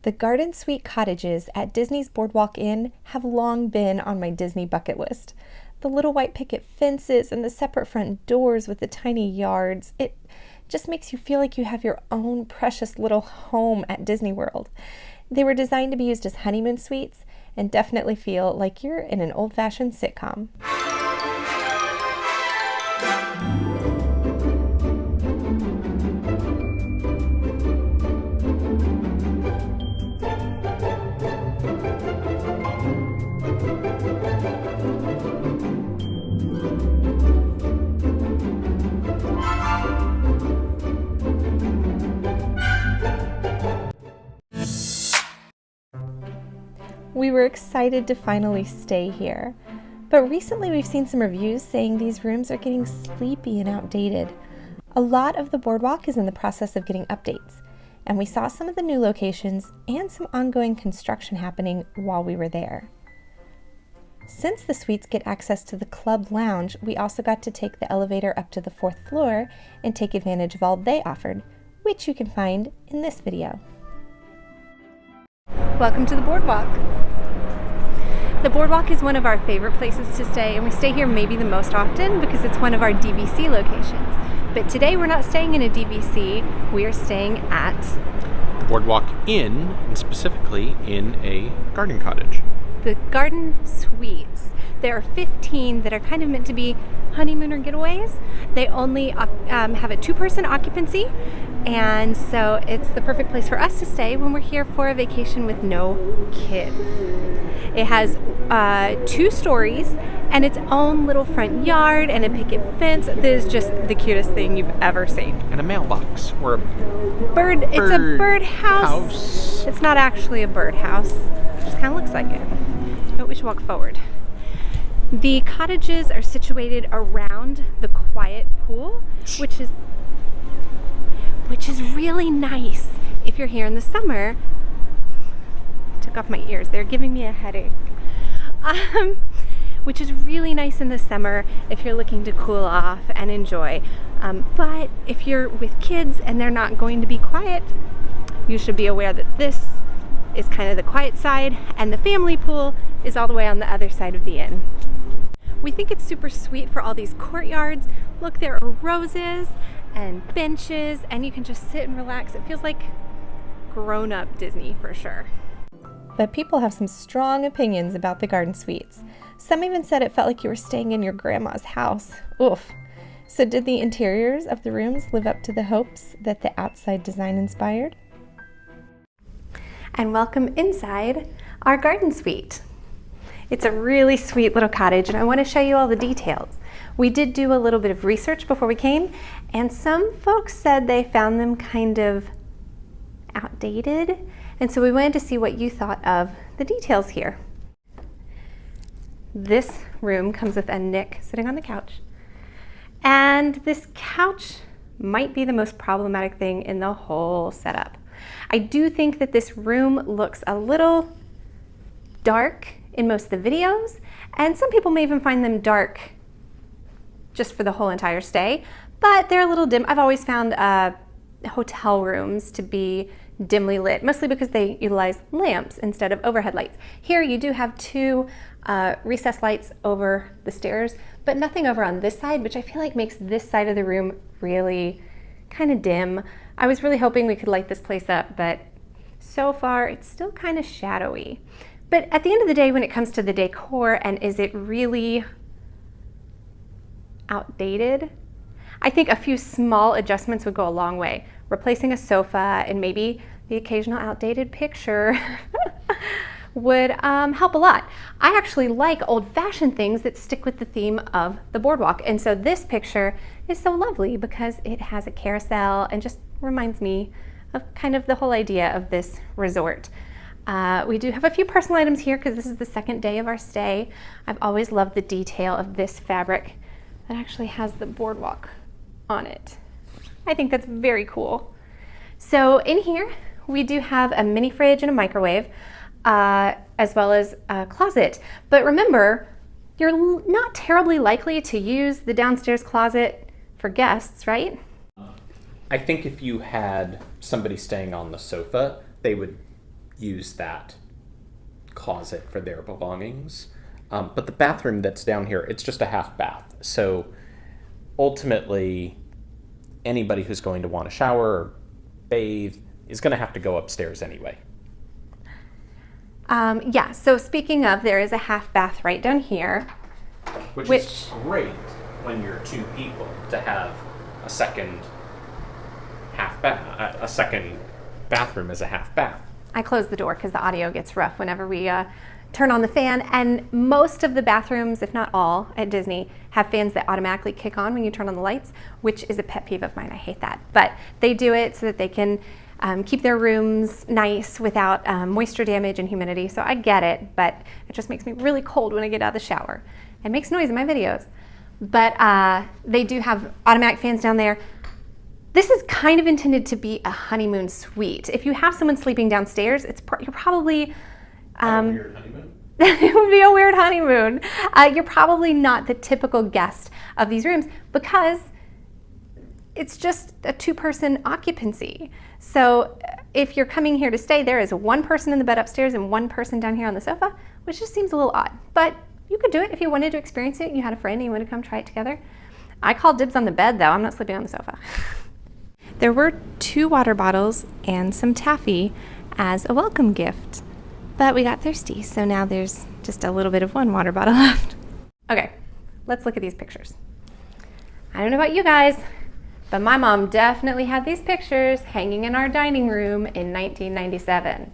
The garden suite cottages at Disney's Boardwalk Inn have long been on my Disney bucket list. The little white picket fences and the separate front doors with the tiny yards, it just makes you feel like you have your own precious little home at Disney World. They were designed to be used as honeymoon suites and definitely feel like you're in an old-fashioned sitcom. We were excited to finally stay here, but recently we've seen some reviews saying these rooms are getting sleepy and outdated. A lot of the boardwalk is in the process of getting updates, and we saw some of the new locations and some ongoing construction happening while we were there. Since the suites get access to the club lounge, we also got to take the elevator up to the 4th floor and take advantage of all they offered, which you can find in this video. Welcome to the Boardwalk. The Boardwalk is one of our favorite places to stay, and we stay here maybe the most often because it's one of our DVC locations. But today we're not staying in a DVC, we are staying at the Boardwalk Inn, and specifically in a garden cottage. The Garden Suites. There are 15 that are kind of meant to be honeymooner getaways. They only have a 2-person occupancy, and so it's the perfect place for us to stay when we're here for a vacation with no kids. It has 2 stories and its own little front yard and a picket fence. This is just the cutest thing you've ever seen. And a mailbox or a bird. It's a birdhouse. It's not actually a birdhouse. It just kind of looks like it. But we should walk forward. The cottages are situated around the quiet pool, which is really nice if you're here in the summer. I took off my ears, they're giving me a headache. Which is really nice in the summer if you're looking to cool off and enjoy. But if you're with kids and they're not going to be quiet, you should be aware that this is kind of the quiet side and the family pool is all the way on the other side of the inn. We think it's super sweet for all these courtyards. Look, there are roses and benches, and you can just sit and relax. It feels like grown-up Disney for sure. But people have some strong opinions about the garden suites. Some even said it felt like you were staying in your grandma's house. Oof. So did the interiors of the rooms live up to the hopes that the outside design inspired? And welcome inside our garden suite. It's a really sweet little cottage, and I want to show you all the details. We did do a little bit of research before we came, and some folks said they found them kind of outdated, and so we wanted to see what you thought of the details here. This room comes with a Nick sitting on the couch, and this couch might be the most problematic thing in the whole setup. I do think that this room looks a little dark in most of the videos, and some people may even find them dark just for the whole entire stay, but they're a little dim. I've always found hotel rooms to be dimly lit, mostly because they utilize lamps instead of overhead lights. Here you do have 2 recessed lights over the stairs, but nothing over on this side, which I feel like makes this side of the room really kind of dim. I was really hoping we could light this place up, but so far it's still kind of shadowy. But at the end of the day, when it comes to the decor and is it really outdated, I think a few small adjustments would go a long way. Replacing a sofa and maybe the occasional outdated picture would help a lot. I actually like old-fashioned things that stick with the theme of the boardwalk, and so this picture is so lovely because it has a carousel and just reminds me of kind of the whole idea of this resort. We do have a few personal items here because this is the second day of our stay. I've always loved the detail of this fabric that actually has the boardwalk on it. I think that's very cool. So in here, we do have a mini fridge and a microwave, as well as a closet. But remember, you're not terribly likely to use the downstairs closet for guests, right? I think if you had somebody staying on the sofa, they would use that closet for their belongings. But the bathroom that's down here, it's just a half bath. So ultimately, anybody who's going to want to shower or bathe is going to have to go upstairs anyway. Yeah, so speaking of, there is a half bath right down here. Which is great when you're two people to have a second a second bathroom as a half bath. I close the door because the audio gets rough whenever we turn on the fan, and most of the bathrooms, if not all, at Disney have fans that automatically kick on when you turn on the lights, which is a pet peeve of mine. I hate that. But they do it so that they can keep their rooms nice without moisture damage and humidity. So I get it, but it just makes me really cold when I get out of the shower. It makes noise in my videos. But they do have automatic fans down there. This is kind of intended to be a honeymoon suite. If you have someone sleeping downstairs, you're probably... A weird honeymoon? It would be a weird honeymoon. You're probably not the typical guest of these rooms because it's just a two-person occupancy. So if you're coming here to stay, there is one person in the bed upstairs and one person down here on the sofa, which just seems a little odd. But you could do it if you wanted to experience it and you had a friend and you wanted to come try it together. I called dibs on the bed, though. I'm not sleeping on the sofa. There were 2 water bottles and some taffy as a welcome gift. But we got thirsty, so now there's just a little bit of 1 water bottle left. Okay, let's look at these pictures. I don't know about you guys, but my mom definitely had these pictures hanging in our dining room in 1997.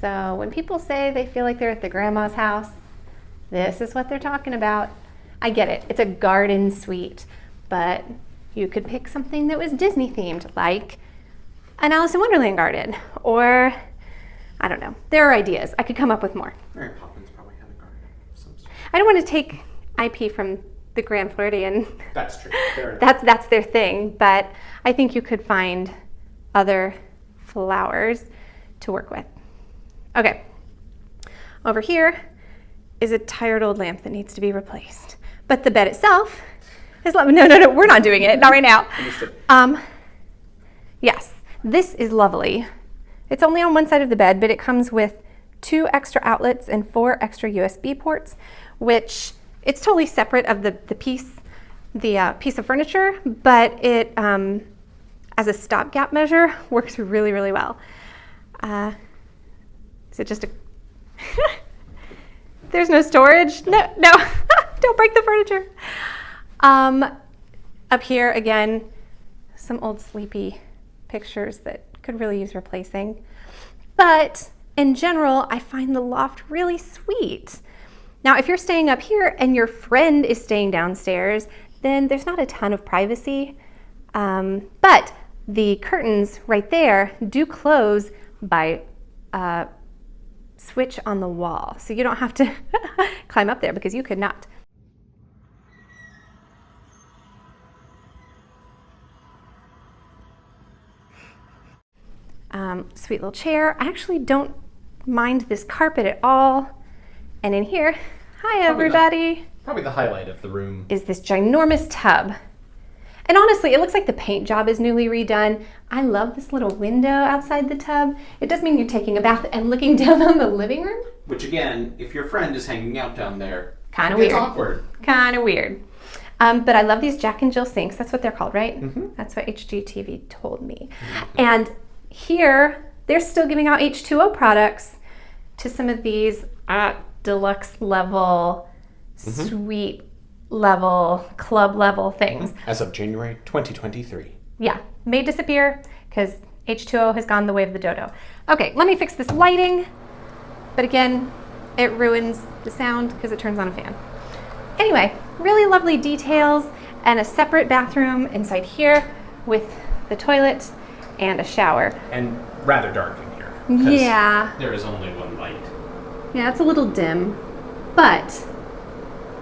So when people say they feel like they're at the grandma's house, this is what they're talking about. I get it, it's a garden suite, but you could pick something that was Disney themed, like an Alice in Wonderland garden, or I don't know. There are ideas. I could come up with more. Mary Poppins probably had a garden of some sort. I don't want to take IP from the Grand Floridian. That's true. Fair enough. That's their thing, but I think you could find other flowers to work with. Okay. Over here is a tired old lamp that needs to be replaced. But the bed itself is lovely. No, we're not doing it. Not right now. Understood. Yes, this is lovely. It's only on one side of the bed, but it comes with 2 extra outlets and 4 extra USB ports, which it's totally separate of the piece of furniture, but it, as a stopgap measure, works really, really well. Is it just a... There's no storage? No, don't break the furniture. Up here, again, some old sleepy pictures that could really use replacing. But in general, I find the loft really sweet. Now, if you're staying up here and your friend is staying downstairs, then there's not a ton of privacy. But the curtains right there do close by switch on the wall. So you don't have to climb up there because you could not. Sweet little chair. I actually don't mind this carpet at all. And in here, hi everybody. Probably the highlight of the room is this ginormous tub. And honestly, it looks like the paint job is newly redone. I love this little window outside the tub. It does mean you're taking a bath and looking down on the living room. Which again, if your friend is hanging out down there, kind of weird. It's awkward. Kind of weird. But I love these Jack and Jill sinks. That's what they're called, right? Mm-hmm. That's what HGTV told me. Mm-hmm. And here, they're still giving out H2O products to some of these deluxe level, suite level, club level things. As of January 2023. Yeah, may disappear because H2O has gone the way of the dodo. Okay, let me fix this lighting. But again, it ruins the sound because it turns on a fan. Anyway, really lovely details and a separate bathroom inside here with the toilet and a shower. And rather dark in here. Yeah. There is only one light. Yeah, it's a little dim, but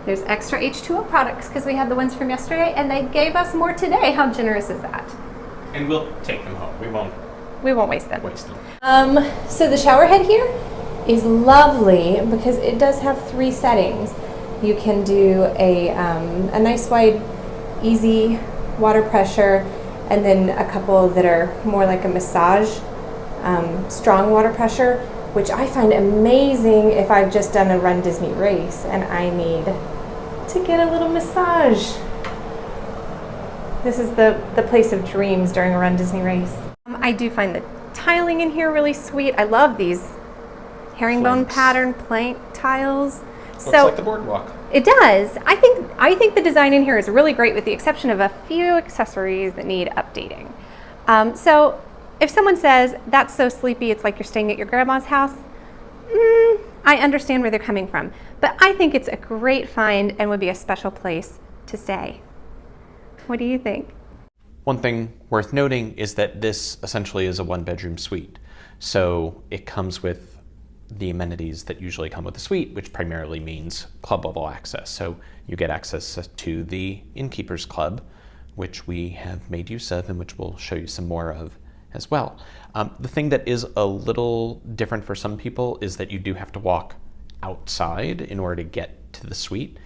there's extra H2O products because we had the ones from yesterday and they gave us more today. How generous is that? And we'll take them home. We won't waste them. So the shower head here is lovely because it does have 3 settings. You can do a nice wide, easy water pressure, and then a couple that are more like a massage strong water pressure, which I find amazing if I've just done a Run Disney race and I need to get a little massage. This is the place of dreams during a Run Disney race. I do find the tiling in here really sweet. I love these herringbone Planks. pattern plank tiles. Looks like the Boardwalk. It does. I think the design in here is really great, with the exception of a few accessories that need updating. So if someone says, that's so sleepy, it's like you're staying at your grandma's house, I understand where they're coming from. But I think it's a great find and would be a special place to stay. What do you think? One thing worth noting is that this essentially is a one-bedroom suite. So it comes with the amenities that usually come with a suite, which primarily means club level access. So you get access to the Innkeepers Club, which we have made use of and which we'll show you some more of as well. The thing that is a little different for some people is that you do have to walk outside in order to get to the suite.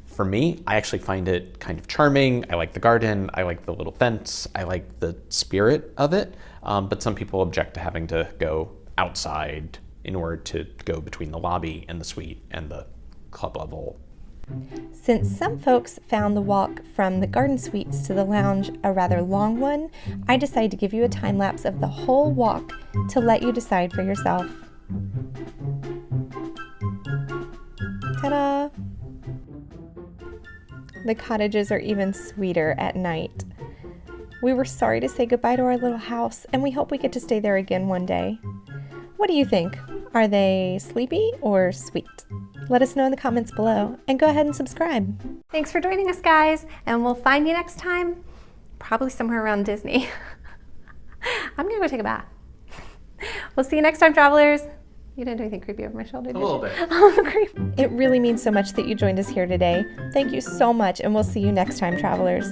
For me, I actually find it kind of charming. I like the garden, I like the little fence, I like the spirit of it, but some people object to having to go outside in order to go between the lobby and the suite and the club level. Since some folks found the walk from the garden suites to the lounge a rather long one, I decided to give you a time lapse of the whole walk to let you decide for yourself. Ta-da! The cottages are even sweeter at night. We were sorry to say goodbye to our little house, and we hope we get to stay there again one day. What do you think? Are they sleepy or sweet? Let us know in the comments below, and go ahead and subscribe. Thanks for joining us, guys, and we'll find you next time, probably somewhere around Disney. I'm gonna go take a bath. We'll see you next time, travelers. You didn't do anything creepy over my shoulder, did you? A little bit. Oh, creepy. It really means so much that you joined us here today. Thank you so much, and we'll see you next time, travelers.